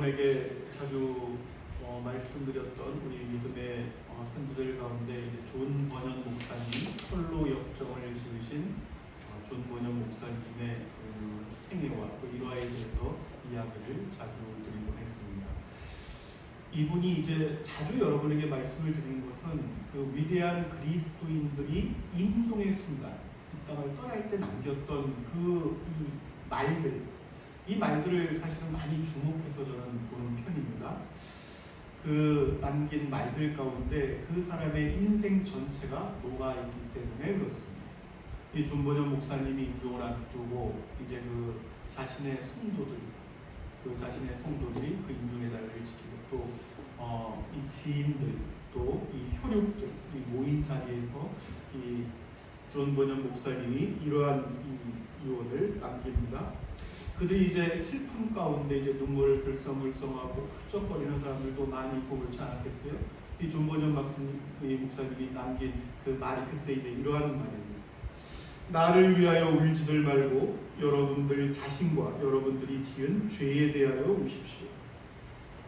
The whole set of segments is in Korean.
여러분에게 자주 말씀드렸던 우리 믿음의 선두들 가운데 이제 존 버년 목사님 홀로 역정을 지으신 존 버년 목사님의 그 생애와 그 일화에 대해서 이야기를 자주 드리곤 했습니다. 이분이 이제 자주 여러분에게 말씀을 드린 것은 그 위대한 그리스도인들이 임종의 순간 이 땅을 떠날 때 남겼던 이 말들을 사실은 많이 주목해서 저는 보는 편입니다. 그 남긴 말들 가운데 그 사람의 인생 전체가 녹아있기 때문에 그렇습니다. 이 존 버년 목사님이 임종을 앞두고 이제 그 자신의 성도들이 그 임종의 자리를 지키고 또 이 지인들 또 이 혈육들 이 모인 자리에서 이 존 버년 목사님이 이러한 이 유언을 남깁니다. 그들이 이제 슬픔 가운데 이제 눈물을 글썽글썽하고 훌쩍거리는 사람들도 많이 있고 그렇지 않았겠어요? 이 존 버년 목사님이 남긴 그 말이 그때 이제 이러한 말입니다. 나를 위하여 울지들 말고 여러분들 자신과 여러분들이 지은 죄에 대하여 우십시오.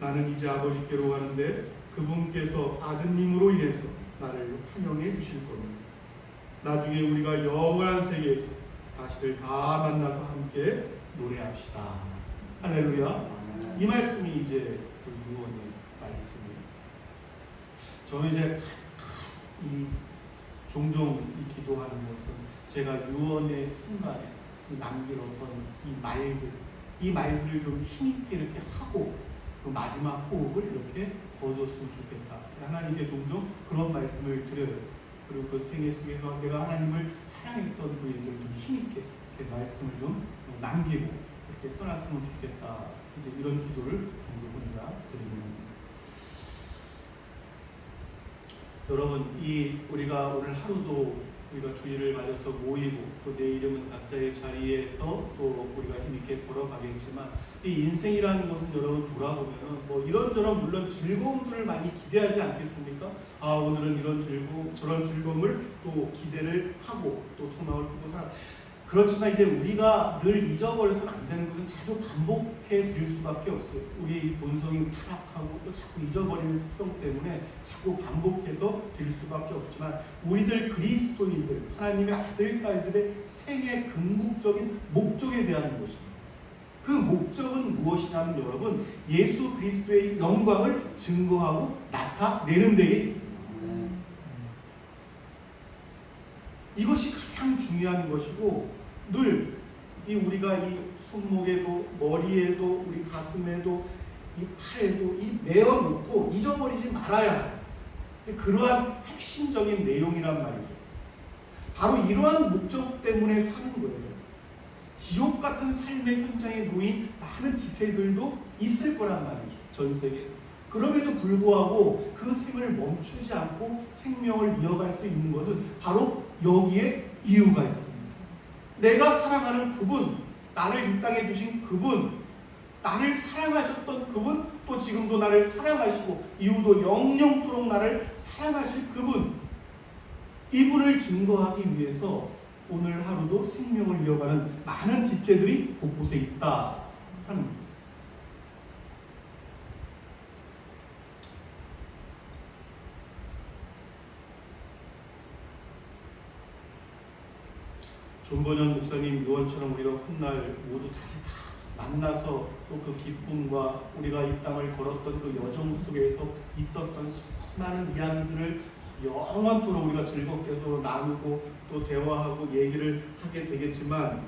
나는 이제 아버지께로 가는데 그분께서 아드님으로 인해서 나를 환영해 주실 겁니다. 나중에 우리가 영원한 세계에서 다시들 다 만나서 함께 노래합시다. 할렐루야. 이 말씀이 이제 그 유언의 말씀이에요. 저는 이제 종종 기도하는 것은 제가 유언의 순간에 남긴 어떤 이 말들을 좀 힘있게 이렇게 하고 그 마지막 호흡을 이렇게 거뒀으면 좋겠다. 하나님께 종종 그런 말씀을 드려요. 그리고 그 생애 속에서 내가 하나님을 사랑했던 그 일들을 좀 힘있게 이렇게 말씀을 좀 남기고 이렇게 떠났으면 좋겠다. 이제 이런 기도를 종종 혼자 드리는 겁니다. 여러분, 우리가 오늘 하루도 우리가 주일을 맞아서 모이고 또 내일은 각자의 자리에서 또 우리가 힘있게 걸어가겠지만 이 인생이라는 것은 여러분 돌아보면 뭐 이런저런 물론 즐거움들을 많이 기대하지 않겠습니까? 오늘은 저런 즐거움을 또 기대를 하고 또 소망을 품고 살아. 그렇지만 이제 우리가 늘 잊어버려서는 안 되는 것은 자주 반복해 드릴 수밖에 없어요. 우리 본성이 타락하고 또 자꾸 잊어버리는 습성 때문에 자꾸 반복해서 드릴 수밖에 없지만 우리들 그리스도인들, 하나님의 아들, 딸들의 생애 궁극적인 목적에 대한 것입니다. 그 목적은 무엇이냐면 여러분, 예수 그리스도의 영광을 증거하고 나타내는 데에 있습니다. 이것이 가장 중요한 것이고 늘 우리가 이 손목에도 머리에도 우리 가슴에도 이 팔에도 내어놓고 잊어버리지 말아야 해요. 그러한 핵심적인 내용이란 말이죠. 바로 이러한 목적 때문에 사는 거예요. 지옥 같은 삶의 현장에 놓인 많은 지체들도 있을 거란 말이죠. 전 세계에. 그럼에도 불구하고 그 생을 멈추지 않고 생명을 이어갈 수 있는 것은 바로 여기에 이유가 있습니다. 내가 사랑하는 그분, 나를 이 땅에 두신 그분, 나를 사랑하셨던 그분, 또 지금도 나를 사랑하시고 이후도 영영토록 나를 사랑하실 그분, 이분을 증거하기 위해서 오늘 하루도 생명을 이어가는 많은 지체들이 곳곳에 있다 하는 겁니다. 존 버년 목사님 유언처럼 우리가 훗날 모두 다시 다 만나서 또 그 기쁨과 우리가 이 땅을 걸었던 그 여정 속에서 있었던 수많은 이야기들을 영원토록 우리가 즐겁게 서로 나누고 또 대화하고 얘기를 하게 되겠지만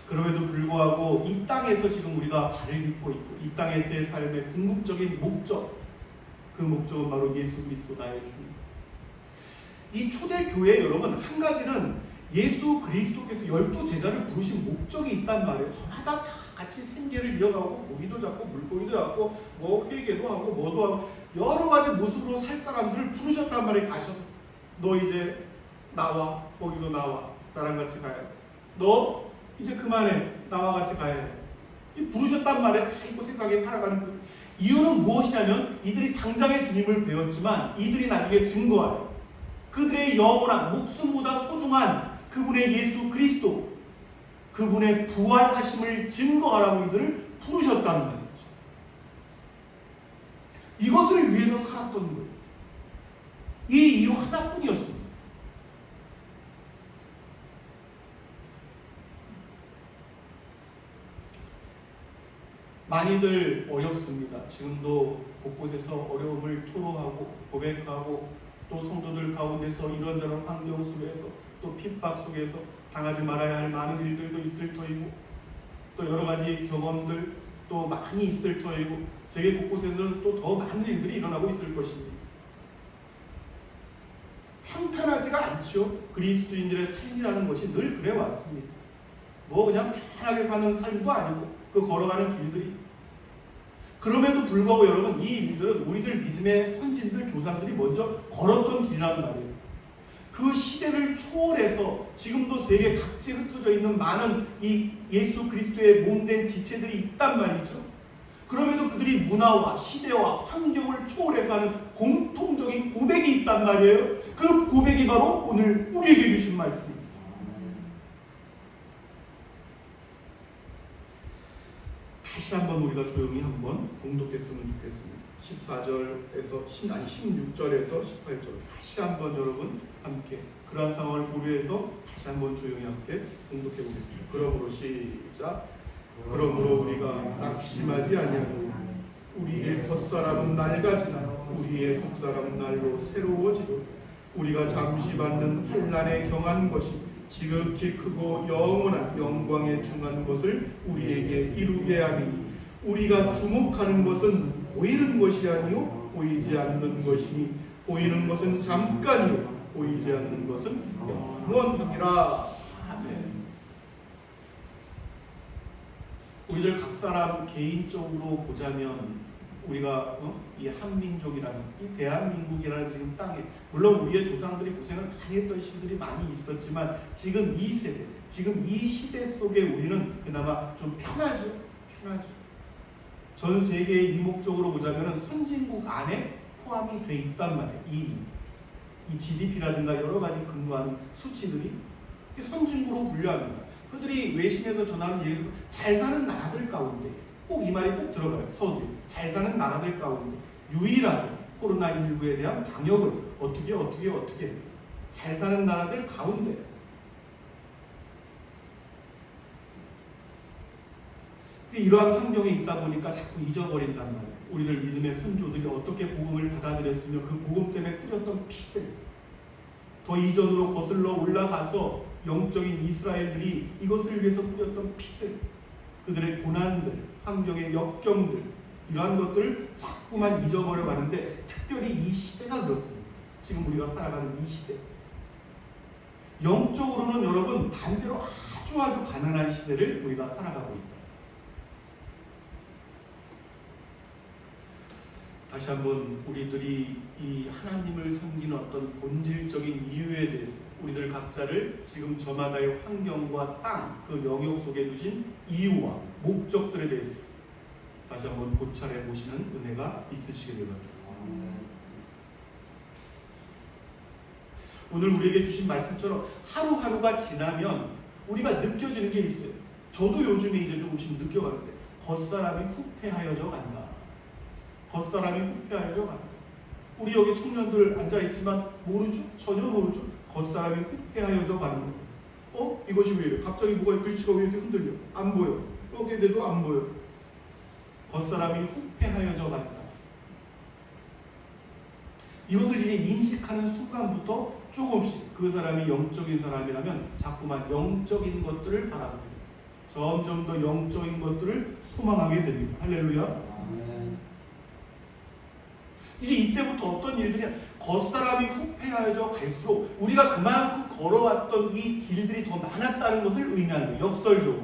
그럼에도 불구하고 이 땅에서 지금 우리가 발을 딛고 있고 이 땅에서의 삶의 궁극적인 목적, 그 목적은 바로 예수 그리스도 나의 주님. 이 초대교회 여러분 한 가지는 예수 그리스도께서 12 제자를 부르신 목적이 있단 말이에요. 저마다 다 같이 생계를 이어가고 고기도 잡고 물고기도 잡고 뭐 회개도 하고 뭐도 하고 여러 가지 모습으로 살 사람들을 부르셨단 말이에요. 가셔서 너 이제 나와, 거기서 나와, 나랑 같이 가야 돼. 너 이제 그만해, 나와 같이 가야 돼. 부르셨단 말이에요. 다 있고 세상에 살아가는 그 이유는 무엇이냐면 이들이 당장의 주님을 배웠지만 이들이 나중에 증거하여 그들의 영원한 목숨보다 소중한 그분의 예수 그리스도, 그분의 부활하심을 증거하라고 이들을 부르셨다는 말이죠. 이것을 위해서 살았던 거예요. 이 이유 하나뿐이었습니다. 많이들 어렵습니다. 지금도 곳곳에서 어려움을 토로하고 고백하고 또 성도들 가운데서 이런저런 환경 속에서 또 핍박 속에서 당하지 말아야 할 많은 일들도 있을 터이고 또 여러 가지 경험들 또 많이 있을 터이고 세계 곳곳에서 또 더 많은 일들이 일어나고 있을 것입니다. 평탄하지가 않죠. 그리스도인들의 삶이라는 것이 늘 그래왔습니다. 뭐 그냥 편하게 사는 삶도 아니고 그 걸어가는 길들이. 그럼에도 불구하고 여러분, 이 일들은 우리들 믿음의 선진들 조상들이 먼저 걸었던 길이란 말이에요. 그 시대를 초월해서 지금도 세계 각지에 흩어져 있는 많은 이 예수 그리스도의 몸된 지체들이 있단 말이죠. 그럼에도 그들이 문화와 시대와 환경을 초월해서 하는 공통적인 고백이 있단 말이에요. 그 고백이 바로 오늘 우리에게 주신 말씀입니다. 다시 한번 우리가 조용히 한번 봉독했으면 좋겠습니다. 14절에서 16절에서 18절 다시 한번 여러분 함께 그러한 상황을 고려해서 다시 한번 조용히 함께 봉독해 보겠습니다. 그러므로 시작. 그러므로 우리가 낙심하지 아니하고 우리의 겉사람은 낡아지나 우리의 속사람은 날로 새로워지도록 우리가 잠시 받는 환난에 경한 것이 지극히 크고 영원한 영광에 중한 것을 우리에게 이루게 하니 우리가 주목하는 것은 보이는 것이 아니요 보이지 않는 것이니 보이는 것은 잠깐이요 보이지 않는 것은 영원하니라. 아멘. 우리들 각 사람 개인적으로 보자면 우리가 이 한민족이라는 이 대한민국이라는 지금 땅에 물론 우리의 조상들이 고생을 많이 했던 시기들이 많이 있었지만 지금 이 세대, 지금 이 시대 속에 우리는 그나마 좀 편하죠. 전 세계의 이목적으로 보자면 선진국 안에 포함이 돼 있단 말이에요. 이 GDP라든가 여러 가지 근거하는 수치들이 선진국으로 분류합니다. 그들이 외신에서 전하는 얘기로 잘 사는 나라들 가운데 꼭 이 말이 꼭 들어가요. 서두에 잘 사는 나라들 가운데 유일하게 코로나19에 대한 방역을 어떻게 잘 사는 나라들 가운데 이러한 환경에 있다 보니까 자꾸 잊어버린단 말이에요. 우리들 믿음의 선조들이 어떻게 복음을 받아들였으며 그 복음 때문에 꾸렸던 피들 더 이전으로 거슬러 올라가서 영적인 이스라엘들이 이것을 위해서 꾸렸던 피들 그들의 고난들, 환경의 역경들 이러한 것들을 자꾸만 잊어버려 가는데 특별히 이 시대가 그렇습니다. 지금 우리가 살아가는 이 시대 영적으로는 여러분 반대로 아주 가난한 시대를 우리가 살아가고 있다. 다시 한번 우리들이 이 하나님을 섬기는 어떤 본질적인 이유에 대해서 우리들 각자를 지금 저마다의 환경과 땅, 그 영역 속에 두신 이유와 목적들에 대해서 다시 한번 고찰해 보시는 은혜가 있으시길 바랍니다. 오늘 우리에게 주신 말씀처럼 하루하루가 지나면 우리가 느껴지는 게 있어요. 저도 요즘에 이제 조금씩 느껴가는데 겉사람이 후패하여져 간다. 겉사람이 후패하여져 간다. 우리 여기 청년들 앉아있지만 모르죠? 전혀 모르죠? 겉사람이 후패하여져 가는 거. 이것이 왜 이래? 갑자기 뭐가 글씨가 왜 이렇게 흔들려? 안 보여. 여기에도 안 보여. 겉사람이 후패하여져 간다. 이것을 이제 인식하는 순간부터 조금씩 그 사람이 영적인 사람이라면 자꾸만 영적인 것들을 바라봅니다. 점점 더 영적인 것들을 소망하게 됩니다. 할렐루야. 이제 이때부터 어떤 일들이 겉사람이 후패하여져 갈수록 우리가 그만큼 걸어왔던 이 길들이 더 많았다는 것을 의미하는 거예요. 역설적으로.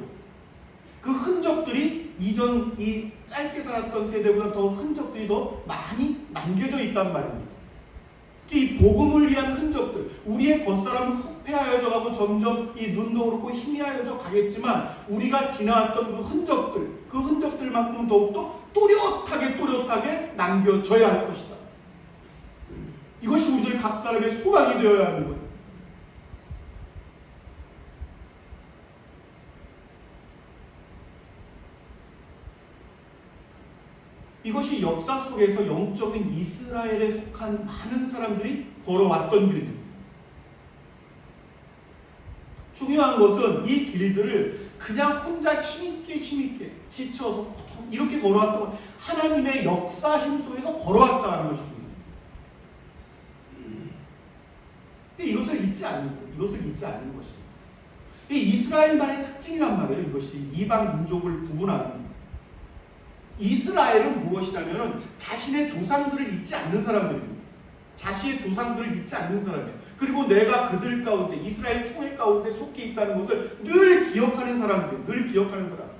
그 흔적들이 이전 이 짧게 살았던 세대보다 더 흔적들이 더 많이 남겨져 있단 말입니다. 이 복음을 위한 흔적들, 우리의 겉사람은 후패하여져 가고 점점 이 눈도 그렇고 희미하여져 가겠지만 우리가 지나왔던 그 흔적들만큼 더욱더 또렷하게 남겨져야 할 것이다. 이것이 우리들 각 사람의 소망이 되어야 하는 거예요. 이것이 역사 속에서 영적인 이스라엘에 속한 많은 사람들이 걸어왔던 길입니다. 중요한 것은 이 길들을 그냥 혼자 힘있게 지쳐서 이렇게 걸어왔던 것, 하나님의 역사심 속에서 걸어왔다는 것이 중요해요. 이것을 잊지 않는 것입니다. 이 이스라엘만의 특징이란 말이에요. 이것이 이방 민족을 구분하는. 이스라엘은 무엇이냐면 자신의 조상들을 잊지 않는 사람들입니다. 자신의 조상들을 잊지 않는 사람이에요. 그리고 내가 그들 가운데, 이스라엘 총회 가운데 속해 있다는 것을 늘 기억하는 사람들이에요. 늘 기억하는 사람.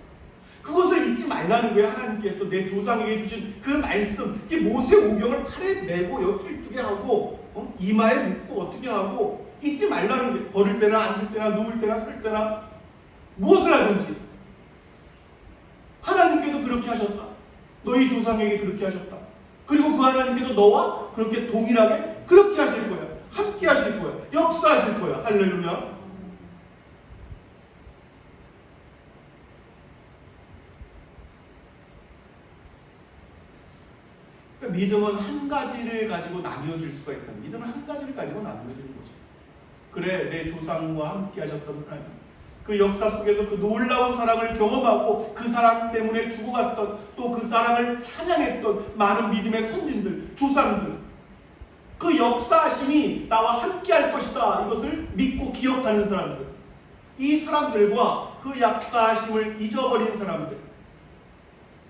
그것을 잊지 말라는 거예요. 하나님께서 내 조상에게 주신 그 말씀, 이 모세오경을 팔에 메고 옆을 두게 하고 이마에 묶고 어떻게 하고 잊지 말라는 거예요. 걸을 때나 앉을 때나 누울 때나 설 때나 무엇을 하든지 하나님께서 그렇게 하셨다. 너희 조상에게 그렇게 하셨다. 그리고 그 하나님께서 너와 그렇게 동일하게 그렇게 하실 거야. 함께 하실 거야. 역사하실 거야. 할렐루야. 그러니까 믿음은 한 가지를 가지고 나뉘어질 수가 있다. 믿음은 한 가지를 가지고 나뉘어지는 거죠. 그래, 내 조상과 함께 하셨던 하나님, 그 역사 속에서 그 놀라운 사랑을 경험하고 그 사랑 때문에 죽어갔던, 또 그 사랑을 찬양했던 많은 믿음의 선진들, 조상들, 그 역사하심이 나와 함께 할 것이다. 이것을 믿고 기억하는 사람들, 이 사람들과 그 역사하심을 잊어버린 사람들,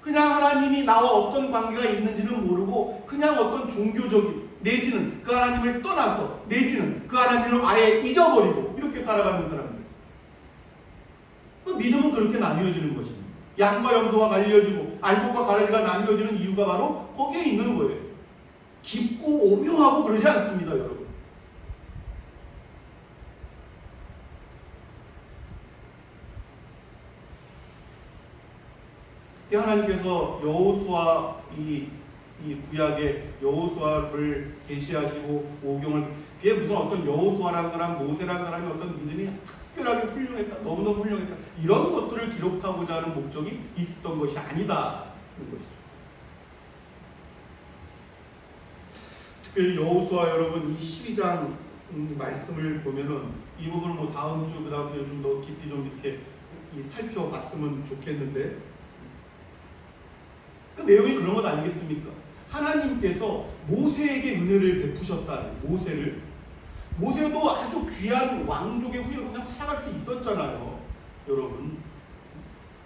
그냥 하나님이 나와 어떤 관계가 있는지는 모르고 그냥 어떤 종교적인, 내지는 그 하나님을 떠나서, 내지는 그 하나님을 아예 잊어버리고 이렇게 살아가는 사람들. 그 믿음은 그렇게 나뉘어지는 것입니다. 양과 염소가 갈려지고 알곡과 가라지가 나뉘어지는 이유가 바로 거기에 있는 거예요. 깊고 오묘하고 그러지 않습니다, 여러분. 하나님께서 여호수아, 이 구약의 여호수아를 계시하시고 오경을, 그게 무슨 어떤 여호수아라는 사람, 모세라는 사람이 어떤 믿음이 특별하게 훌륭했다, 너무너무 훌륭했다, 이런 것들을 기록하고자 하는 목적이 있었던 것이 아니다, 그런 것이죠. 특별히 여호수아, 여러분, 이 12장 말씀을 보면은 이 부분을 뭐 다음 주, 그 다음 주에 좀 더 깊이 좀 이렇게 살펴봤으면 좋겠는데, 그 내용이 그런 것 아니겠습니까? 하나님께서 모세에게 은혜를 베푸셨다는, 모세도 아주 귀한 왕족의 후예로 그냥 살아갈 수 있었잖아요, 여러분.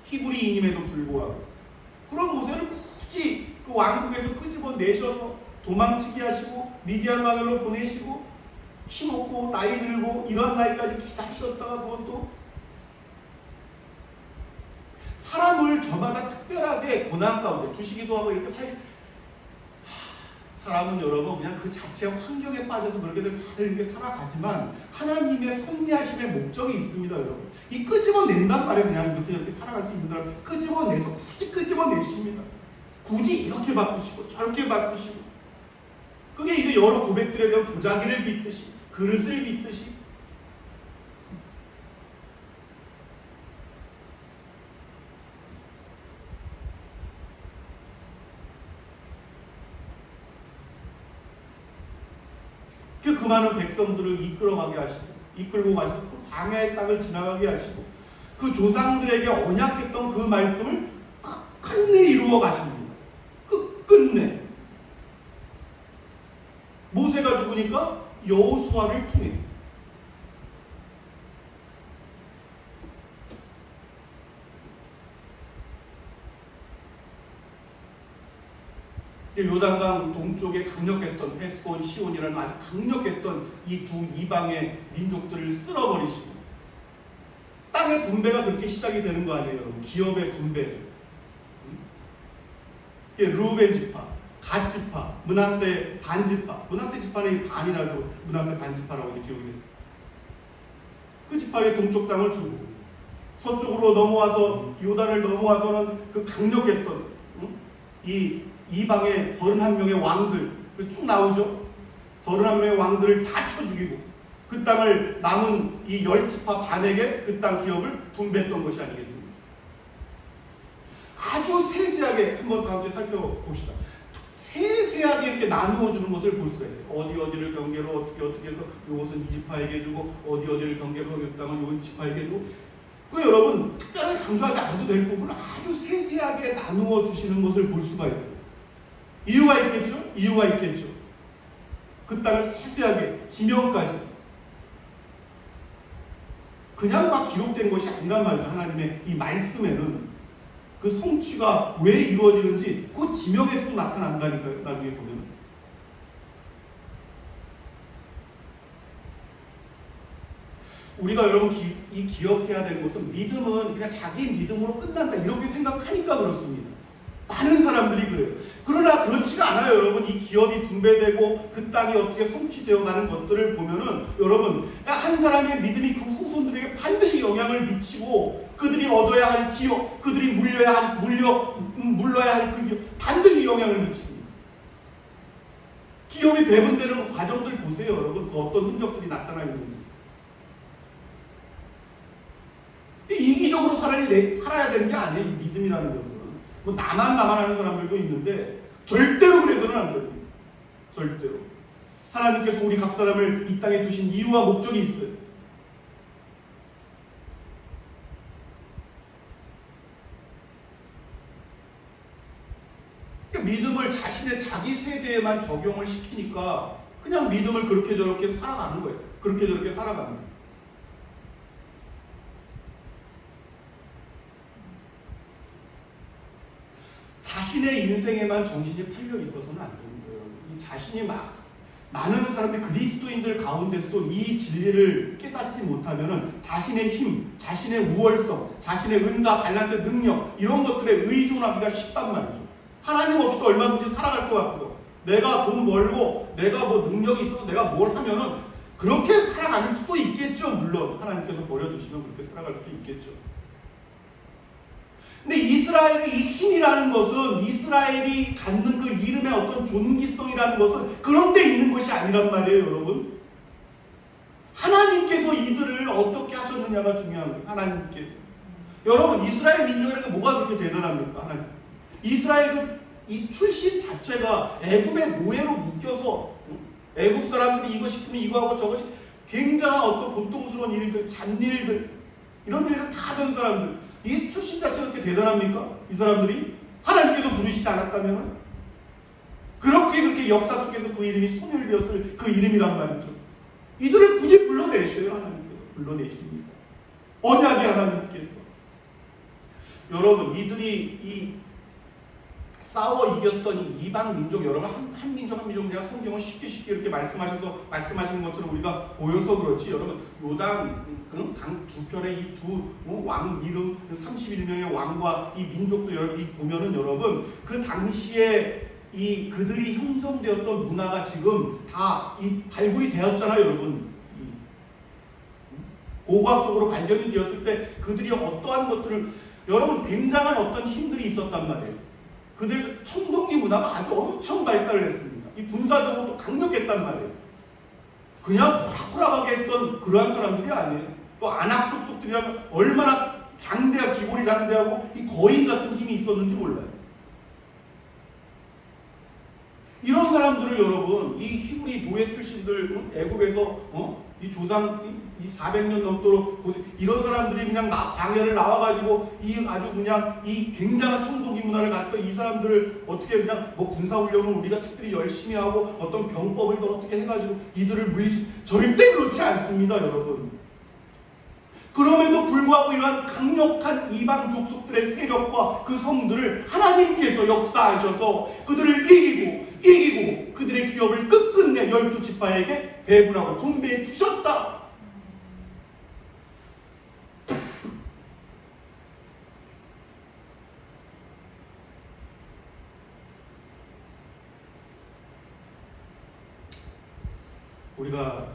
히브리인임에도 불구하고. 그런 모세를 굳이 그 왕국에서 끄집어 내셔서 도망치게 하시고 미디안 마을로 보내시고 힘없고 나이 들고 이러한 나이까지 기다리셨다가 그것도 사람을 저마다 특별하게 고난 가운데 두시기도 하고 이렇게 사람은 여러분 그냥 그 자체의 환경에 빠져서 그렇게들 다들 이렇게 살아가지만 하나님의 섭리하심의 목적이 있습니다, 여러분. 이 끄집어낸단 말이에요. 그냥 이렇게 살아갈 수 있는 사람 끄집어내서 굳이 끄집어내십니다. 굳이 이렇게 바꾸시고 저렇게 바꾸시고, 그게 이제 여러 고백들에 대한 도자기를 빗듯이, 그릇을 빗듯이, 그 많은 백성들을 이끌어가게 하시고, 이끌고 가시고, 그 광야의 땅을 지나가게 하시고, 그 조상들에게 언약했던 그 말씀을 끝내 이루어 가십니다. 끝내. 모세가 죽으니까 여호수아를 통해서. 요단강 동쪽에 강력했던 헤스본, 시온이라는 아주 강력했던 이 두 이방의 민족들을 쓸어버리시고, 땅의 분배가 그렇게 시작이 되는 거 아니에요, 여러분. 기업의 분배. 루벤 지파, 갓 지파, 므낫세 반 지파. 므낫세 지파는 반이라서 므낫세 반 지파라고 이렇게 기억이 돼요. 그 지파의 동쪽 땅을 주고, 서쪽으로 넘어와서 요단을 넘어와서는 그 강력했던 이 이방의 31명의 왕들, 쭉 나오죠. 31명의 왕들을 다 쳐 죽이고 그 땅을 남은 이 10지파 반에게 그 땅 기업을 분배했던 것이 아니겠습니까? 아주 세세하게 한번 다음 주에 살펴봅시다. 세세하게 이렇게 나누어 주는 것을 볼 수가 있어요. 어디를 경계로 어떻게 해서 이것은 이 지파에게 주고 어디를 경계로 이 땅은 이 지파에게 주고, 그 여러분 특별히 강조하지 않아도 될 부분을 아주 세세하게 나누어 주시는 것을 볼 수가 있어요. 이유가 있겠죠? 이유가 있겠죠. 그 땅을 세세하게 지명까지 그냥 막 기록된 것이 아니란 말이죠. 하나님의 이 말씀에는 그 성취가 왜 이루어지는지 그 지명에서도 나타난다니까요. 나중에 보면. 우리가 여러분 기억해야 되는 것은 믿음은 그냥 자기 믿음으로 끝난다 이렇게 생각하니까 그렇습니다. 많은 사람들이 그래요. 그러나 그렇지가 않아요. 여러분 이 기업이 분배되고 그 땅이 어떻게 성취되어 가는 것들을 보면은 여러분 한 사람의 믿음이 그 후손들에게 반드시 영향을 미치고 그들이 얻어야 할 기업, 그들이 물려야 할 그 기업 반드시 영향을 미칩니다. 기업이 배분되는 과정들 보세요. 여러분 그 어떤 흔적들이 나타나 있는지. 이기적으로 살아야 되는 게 아니에요. 이 믿음이라는 것은. 뭐 나만 하는 사람들도 있는데 절대로 그래서는 안 됩니다. 절대로. 하나님께서 우리 각 사람을 이 땅에 두신 이유와 목적이 있어요. 그러니까 믿음을 자신의 자기 세대에만 적용을 시키니까 그냥 믿음을 그렇게 저렇게 살아가는 거예요. 그렇게 저렇게 살아가는 거예요. 자신의 인생에만 정신이 팔려 있어서는 안 되는 거예요. 이 자신이 많은 사람들이 그리스도인들 가운데서도 이 진리를 깨닫지 못하면은 자신의 힘, 자신의 우월성, 자신의 은사, 발란트, 능력 이런 것들에 의존하기가 쉽단 말이죠. 하나님 없이도 얼마든지 살아갈 것 같고요. 내가 돈 벌고 내가 뭐 능력이 있어서 내가 뭘 하면은 그렇게 살아갈 수도 있겠죠. 물론 하나님께서 버려두시면 그렇게 살아갈 수도 있겠죠. 근데 이스라엘의 이 힘이라는 것은 이스라엘이 갖는 그 이름의 어떤 존귀성이라는 것은 그런 데 있는 것이 아니란 말이에요, 여러분. 하나님께서 이들을 어떻게 하셨느냐가 중요한 거예요. 하나님께서. 여러분, 이스라엘 민족이라는 게 뭐가 그렇게 대단합니까? 하나님. 이스라엘 이 출신 자체가 애굽의 노예로 묶여서 애굽 사람들이 이거 시키면 이거 하고 저거 시키면 굉장한 어떤 고통스러운 일들, 잔일들 이런 일을 다 하던 사람들. 이 출신 자체가 그렇게 대단합니까? 이 사람들이 하나님께서 부르시지 않았다면 그렇게 역사 속에서 그 이름이 소멸되었을 그 이름이란 말이죠. 이들을 굳이 불러내셔요. 하나님께서 불러내십니다. 언약의 하나님께서. 여러분 이들이 이 싸워 이겼던 이 이방 민족 여러분 한 민족 한 민족 그냥 성경을 쉽게 이렇게 말씀하시는 것처럼 우리가 보여서 그렇지 여러분 요당 강 두 편의 이 두 왕 이름 31명의 왕과 이 민족도 여러분 보면은 여러분 그 당시에 이 그들이 형성되었던 문화가 지금 다 이 발굴이 되었잖아요, 여러분. 고고학적으로 발견이 되었을 때 그들이 어떠한 것들을 여러분 굉장한 어떤 힘들이 있었단 말이에요. 그들 청동기 문화가 아주 엄청 발달을 했습니다. 이 군사적으로도 강력했단 말이에요. 그냥 호락호락하게 했던 그러한 사람들이 아니에요. 또 안악 족속들이라면 얼마나 기골이 장대하고 이 거인 같은 힘이 있었는지 몰라요. 이런 사람들을 여러분 이 히브리 노예 출신들 애굽에서 이 조상 이 400년 넘도록 이런 사람들이 그냥 광야를 나와가지고 이 아주 그냥 이 굉장한 청동기 문화를 갖던 이 사람들을 어떻게 그냥 뭐 군사훈련을 우리가 특별히 열심히 하고 어떤 병법을 더 어떻게 해가지고 이들을 절대 그렇지 않습니다, 여러분. 그럼에도 불구하고 이러한 강력한 이방 족속들의 세력과 그 성들을 하나님께서 역사하셔서 그들을 이기고 그들의 기업을 끝끝내 12지파에게 배분하고 분배해 주셨다. 우리가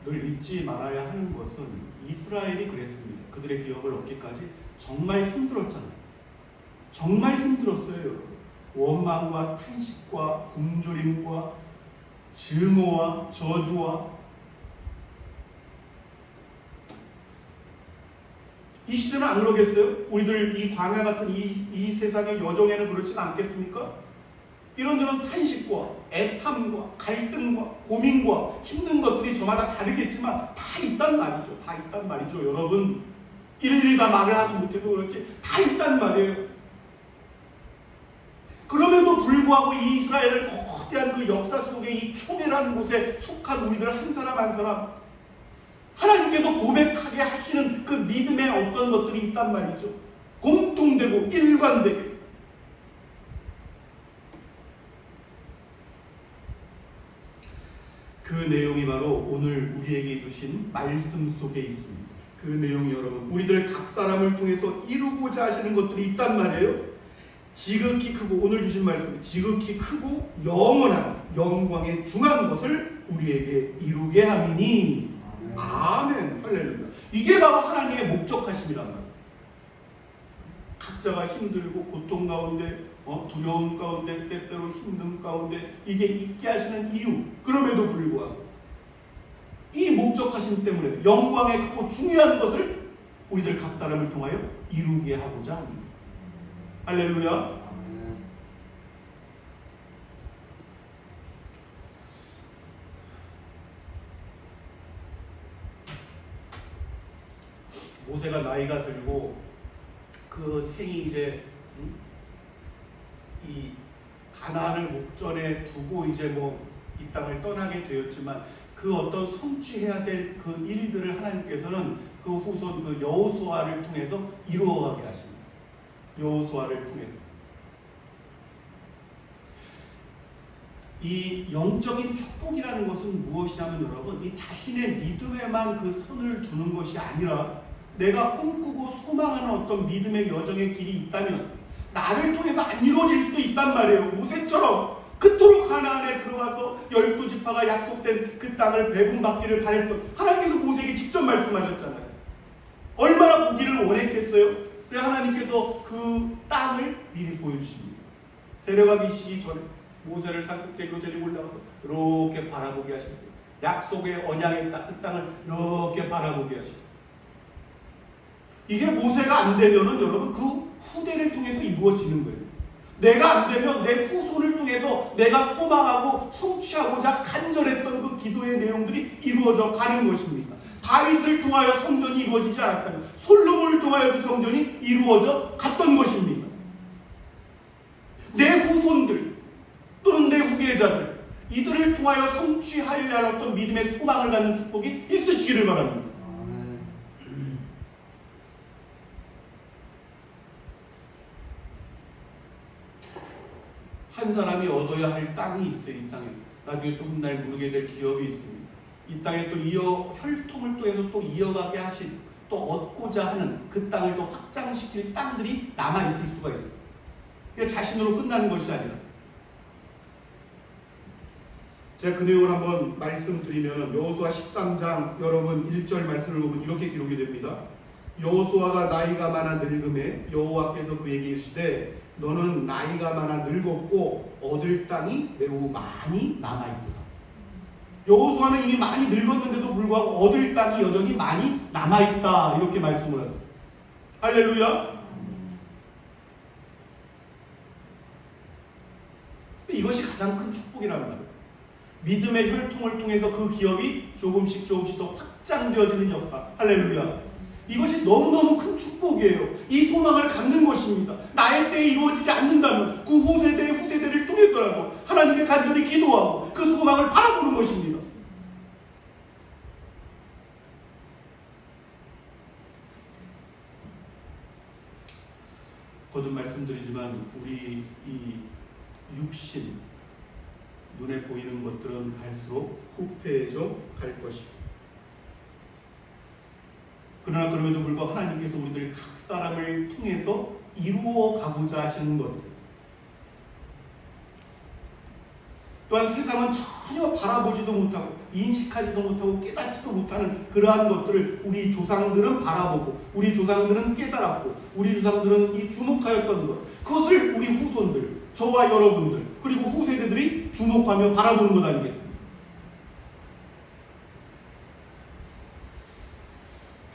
늘 잊지 말아야 하는 것은 이스라엘이 그랬습니다. 그들의 기업을 얻기까지 정말 힘들었잖아요. 정말 힘들었어요. 원망과 탄식과 굶주림과 증오와 저주와 이 시대는 안 그러겠어요? 우리들 이 광야 같은 이 세상의 여정에는 그렇지 않겠습니까? 이런저런 탄식과 애탐과 갈등과 고민과 힘든 것들이 저마다 다르겠지만 다 있단 말이죠. 다 있단 말이죠. 여러분, 일일이 다 말을 하지 못해도 그렇지 다 있단 말이에요. 그럼에도 불구하고 이 이스라엘을 거대한 그 역사 속에 이 초대라는 곳에 속한 우리들 한 사람 한 사람 하나님께서 고백하게 하시는 그 믿음의 어떤 것들이 있단 말이죠. 공통되고 일관되게. 그 내용이 바로 오늘 우리에게 주신 말씀 속에 있습니다. 그 내용이 여러분 우리들 각 사람을 통해서 이루고자 하시는 것들이 있단 말이에요. 지극히 크고 오늘 주신 말씀 지극히 크고 영원한 영광에 중한 것을 우리에게 이루게 함이니 아멘. 할렐루야. 이게 바로 하나님의 목적하심이란 말이에요. 각자가 힘들고 고통 가운데 두려움 가운데 때때로 힘든 가운데 이게 있게 하시는 이유 그럼에도 불구하고 이 목적하심 때문에 영광의 크고 중요한 것을 우리들 각 사람을 통하여 이루게 하고자 합니다. 할렐루야. 모세가 나이가 들고 그 생이 이제 이 가나안을 목전에 두고 이제 이 땅을 떠나게 되었지만 그 어떤 성취해야 될 그 일들을 하나님께서는 그 후손 그 여호수아를 통해서 이루어가게 하십니다. 여호수아를 통해서 이 영적인 축복이라는 것은 무엇이냐면 여러분 이 자신의 믿음에만 그 손을 두는 것이 아니라 내가 꿈꾸고 소망하는 어떤 믿음의 여정의 길이 있다면 나를 통해서 안 이루어질 수도 있단 말이에요. 모세처럼 그토록 가나안에 들어가서 12지파가 약속된 그 땅을 배분받기를 바랬던 하나님께서 모세에게 직접 말씀하셨잖아요. 얼마나 보기를 원했겠어요? 그래 하나님께서 그 땅을 미리 보여주십니다. 데려가기 시기 전에 모세를 산꼭대기로 데리고 올라가서 이렇게 바라보게 하십니다. 약속의 언약의 그 땅을 이렇게 바라보게 하십니다. 이게 모세가 안 되면은 여러분 그 후대를 통해서 이루어지는 거예요. 내가 안 되면 내 후손을 통해서 내가 소망하고 성취하고자 간절했던 그 기도의 내용들이 이루어져 가는 것입니다. 다윗을 통하여 성전이 이루어지지 않았다면 솔로몬을 통하여 그 성전이 이루어져 갔던 것입니다. 내 후손들 또는 내 후계자들 이들을 통하여 성취하려 할 어떤 믿음의 소망을 갖는 축복이 있으시기를 바랍니다. 한 사람이 얻어야 할 땅이 있어요. 이 땅에서 나중에 또 훗날 누르게 될 기업이 있습니다. 이 땅에 또 혈통을 또 해서 또 이어가게 하신 또 얻고자 하는 그 땅을 또 확장시킬 땅들이 남아있을 수가 있어요. 그게 자신으로 끝나는 것이 아니라 제가 그 내용을 한번 말씀드리면 여호수아 13장 여러분 1절 말씀을 보면 이렇게 기록이 됩니다. 여호수아가 나이가 많아 늙음에 여호와께서 그에게 이르시되 너는 나이가 많아 늙었고 얻을 땅이 매우 많이 남아있도다. 여호수아는 이미 많이 늙었는데도 불구하고 얻을 땅이 여전히 많이 남아있다 이렇게 말씀을 하세요. 할렐루야. 이것이 가장 큰 축복이라는 말이에요. 믿음의 혈통을 통해서 그 기업이 조금씩 더 확장되어지는 역사. 할렐루야. 이것이 너무너무 큰 축복이에요. 이 소망을 갖는 것입니다. 나의 때에 이루어지지 않는다면 그 후세대의 후세대를 통해서라도 하나님께 간절히 기도하고 그 소망을 바라보는 것입니다. 거듭 말씀드리지만 우리 이 육신 눈에 보이는 것들은 갈수록 후패해져 갈 것입니다. 그러나 그럼에도 불구하고 하나님께서 우리들 각 사람을 통해서 이루어 가고자 하시는 것들 또한 세상은 전혀 바라보지도 못하고 인식하지도 못하고 깨닫지도 못하는 그러한 것들을 우리 조상들은 바라보고 우리 조상들은 깨달았고 우리 조상들은 이 주목하였던 것 그것을 우리 후손들 저와 여러분들 그리고 후세대들이 주목하며 바라보는 것 아니겠습니까?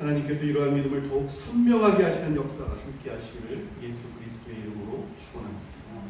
하나님께서 이러한 믿음을 더욱 선명하게 하시는 역사가 함께 하시기를 예수 그리스도의 이름으로 축원합니다.